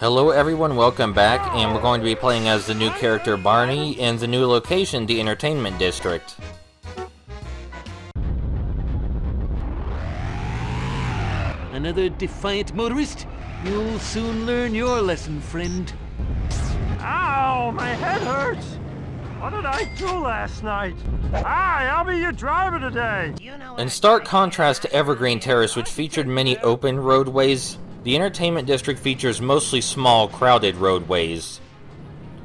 Hello everyone, welcome back, and we're going to be playing as the new character Barney in the new location, the Entertainment District. Another defiant motorist? You'll soon learn your lesson, friend. Ow, my head hurts. What did I do last night? Hi, I'll be your driver today. In stark contrast to Evergreen Terrace, which featured many open roadways, the Entertainment District features mostly small, crowded roadways.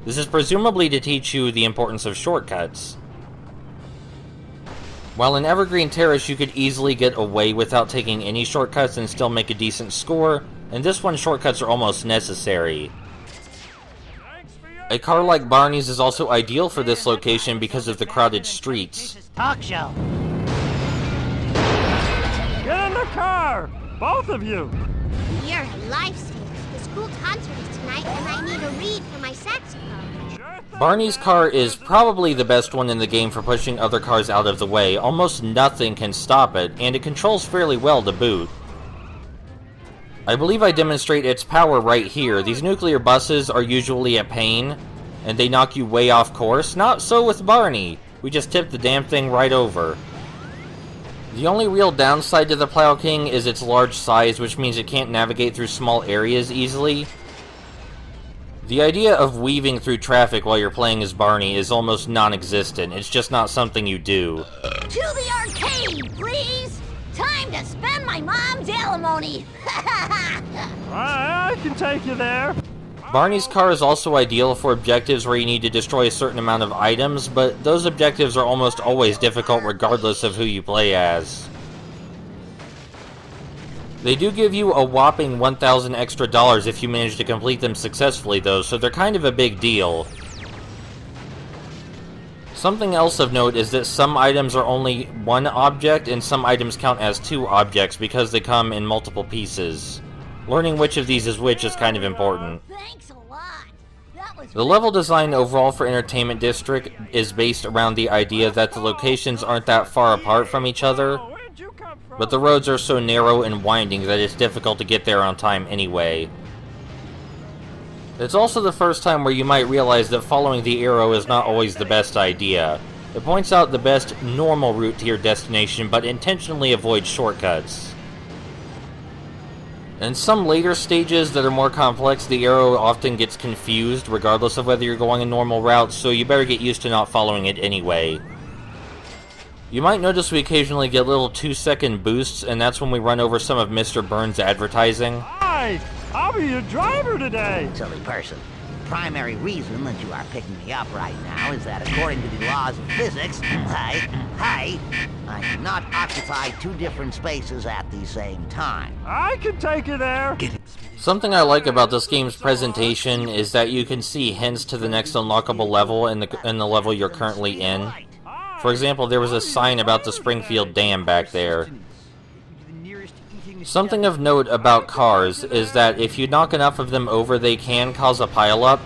This is presumably to teach you the importance of shortcuts. While in Evergreen Terrace you could easily get away without taking any shortcuts and still make a decent score, in this one shortcuts are almost necessary. A car like Barney's is also ideal for this location because of the crowded streets. Talk show. Get in the car, both of you. You're a lifesaver. The school concert is tonight, and I need a read for my saxophone. Barney's car is probably the best one in the game for pushing other cars out of the way. Almost nothing can stop it, and it controls fairly well to boot. I believe I demonstrate its power right here. These nuclear buses are usually a pain, and they knock you way off course. Not so with Barney. We just tip the damn thing right over. The only real downside to the Plow King is its large size, which means it can't navigate through small areas easily. The idea of weaving through traffic while you're playing as Barney is almost non-existent. It's just not something you do. To the arcade, please! Time to spend my mom's alimony! I can take you there. Barney's car is also ideal for objectives where you need to destroy a certain amount of items, but those objectives are almost always difficult regardless of who you play as. They do give you a whopping $1,000 extra if you manage to complete them successfully though, so they're kind of a big deal. Something else of note is that some items are only one object and some items count as two objects because they come in multiple pieces. Learning which of these is which is kind of important. Thanks a lot. That was The level design overall for Entertainment District is based around the idea that the locations aren't that far apart from each other, Where'd you come from? but the roads are so narrow and winding that it's difficult to get there on time anyway. It's also the first time where you might realize that following the arrow is not always the best idea. It points out the best normal route to your destination, but intentionally avoids shortcuts. In some later stages that are more complex, the arrow often gets confused regardless of whether you're going a normal route, so you better get used to not following it anyway. You might notice we occasionally get little 2-second boosts, and that's when we run over some of Mr. Burns' advertising. Hi, I'll be your driver today. Silly person. The primary reason that you are picking me up right now is that according to the laws of physics, I cannot occupy two different spaces at the same time. I can take you there. Something I like about this game's presentation is that you can see hints to the next unlockable level in the level you're currently in. For example, there was a sign about the Springfield Dam back there. Something of note about cars is that if you knock enough of them over, they can cause a pileup,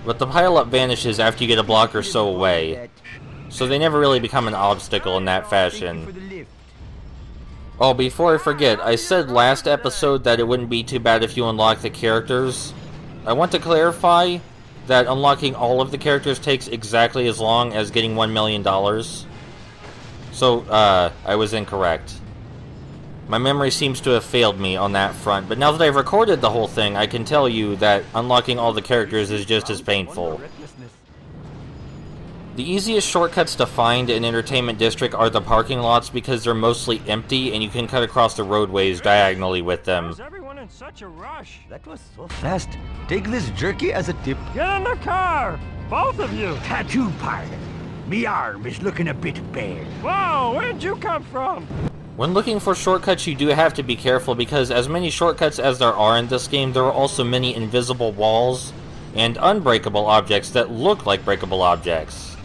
but the pileup vanishes after you get a block or so away, so they never really become an obstacle in that fashion. Oh, before I forget, I said last episode that it wouldn't be too bad if you unlock the characters. I want to clarify that unlocking all of the characters takes exactly as long as getting $1 million. So, I was incorrect. My memory seems to have failed me on that front, but now that I've recorded the whole thing, I can tell you that unlocking all the characters is just as painful. The easiest shortcuts to find in Entertainment District are the parking lots because they're mostly empty and you can cut across the roadways diagonally with them. Why is everyone in such a rush? That was so fast. Take this jerky as a tip. Get in the car, both of you. Tattoo parlor. Me arm is looking a bit bare. Whoa, where'd you come from? When looking for shortcuts, you do have to be careful because as many shortcuts as there are in this game, there are also many invisible walls and unbreakable objects that look like breakable objects.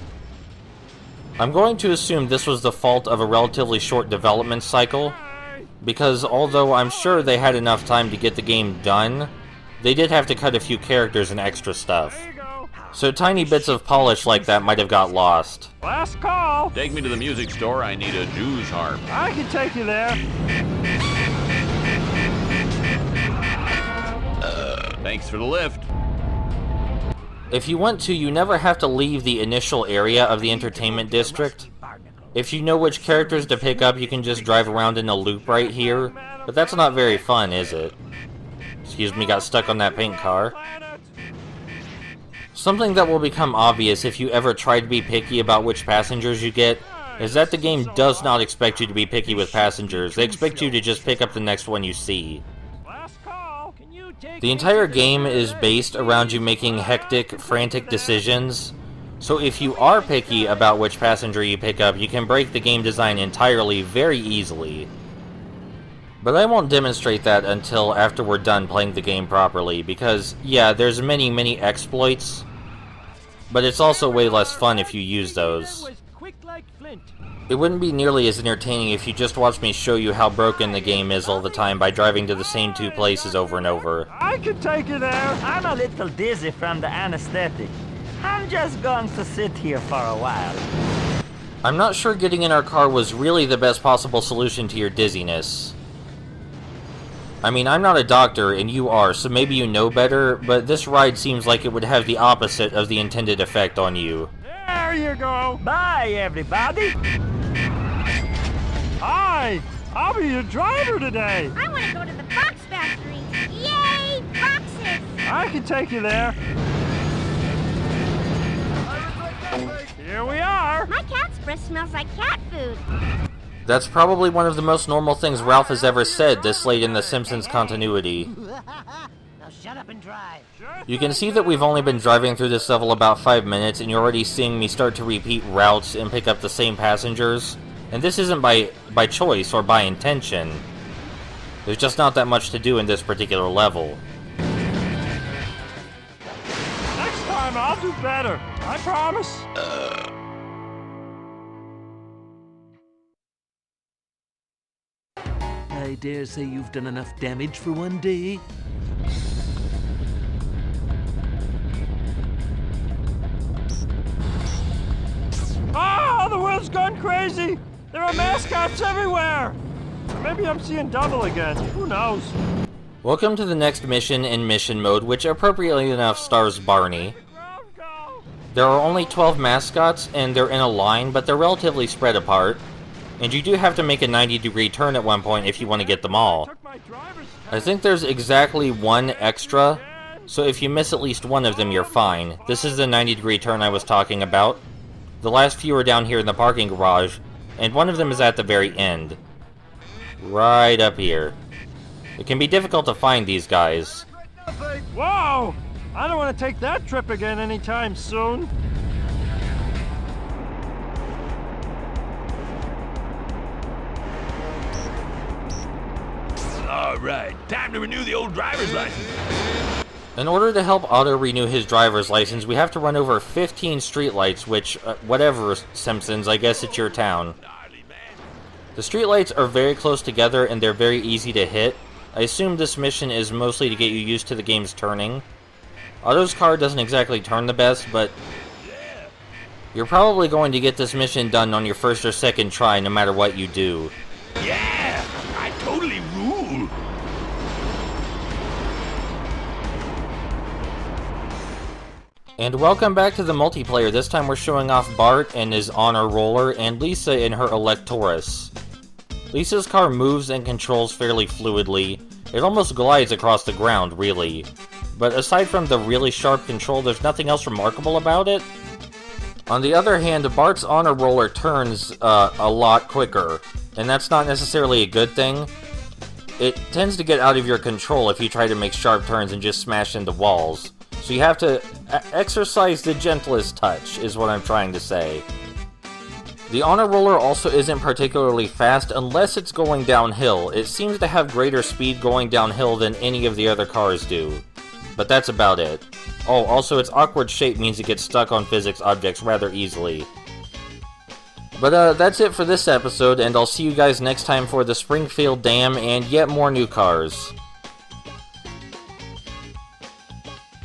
I'm going to assume this was the fault of a relatively short development cycle, because although I'm sure they had enough time to get the game done, they did have to cut a few characters and extra stuff. There you go. So tiny bits of polish like that might have got lost. Last call. Take me to the music store. I need a Jew's harp. I can take you there. Thanks for the lift. If you want to, you never have to leave the initial area of the entertainment district. If you know which characters to pick up, you can just drive around in a loop right here, but that's not very fun, is it? Excuse me, got stuck on that pink car. Something that will become obvious if you ever try to be picky about which passengers you get is that the game does not expect you to be picky with passengers. They expect you to just pick up the next one you see. The entire game is based around you making hectic, frantic decisions. So if you are picky about which passenger you pick up, you can break the game design entirely very easily. But I won't demonstrate that until after we're done playing the game properly, because, yeah, there's many exploits, but it's also way less fun if you use those. It wouldn't be nearly as entertaining if you just watched me show you how broken the game is all the time by driving to the same two places over and over. I can take you there. I'm a little dizzy from the anesthetic. I'm just going to sit here for a while. I'm not sure getting in our car was really the best possible solution to your dizziness. I mean, I'm not a doctor, and you are, so maybe you know better, but this ride seems like it would have the opposite of the intended effect on you. There you go. Bye, everybody. Hi, I'll be your driver today. I want to go to the box factory. Yay, boxes! I can take you there. Here we are. My cat's breath smells like cat food. That's probably one of the most normal things Ralph has ever said this late in the Simpsons continuity. Now shut up and drive. You can see that we've only been driving through this level about 5 minutes, and you're already seeing me start to repeat routes and pick up the same passengers. And this isn't by choice or by intention. There's just not that much to do in this particular level. Next time I'll do better. I promise. I dare say you've done enough damage for one day. Ah, the world's gone crazy. There are mascots everywhere. Maybe I'm seeing double again. Who knows? Welcome to the next mission in Mission Mode, which appropriately enough stars Barney. There are only 12 mascots, and they're in a line, but they're relatively spread apart. And you do have to make a 90-degree turn at one point if you want to get them all. I think there's exactly one extra, so if you miss at least one of them, you're fine. This is the 90-degree turn I was talking about. The last few are down here in the parking garage, and one of them is at the very end. Right up here. It can be difficult to find these guys. Whoa! I don't want to take that trip again anytime soon. All right, time to renew the old driver's license. In order to help Otto renew his driver's license, we have to run over 15 streetlights, which, whatever, Simpsons, I guess it's your town. The streetlights are very close together and they're very easy to hit. I assume this mission is mostly to get you used to the game's turning. Otto's car doesn't exactly turn the best, but you're probably going to get this mission done on your first or second try no matter what you do. Yeah, I totally rule. And welcome back to the multiplayer. This time we're showing off Bart and his honor roller, and Lisa in her Electorus. Lisa's car moves and controls fairly fluidly. It almost glides across the ground, really. But aside from the really sharp control, there's nothing else remarkable about it. On the other hand, Bart's honor roller turns a lot quicker, and that's not necessarily a good thing. It tends to get out of your control if you try to make sharp turns and just smash into walls. So you have to exercise the gentlest touch, is what I'm trying to say. The honor roller also isn't particularly fast unless it's going downhill. It seems to have greater speed going downhill than any of the other cars do. But that's about it. Oh, also its awkward shape means it gets stuck on physics objects rather easily. But that's it for this episode, and I'll see you guys next time for the Springfield Dam and yet more new cars.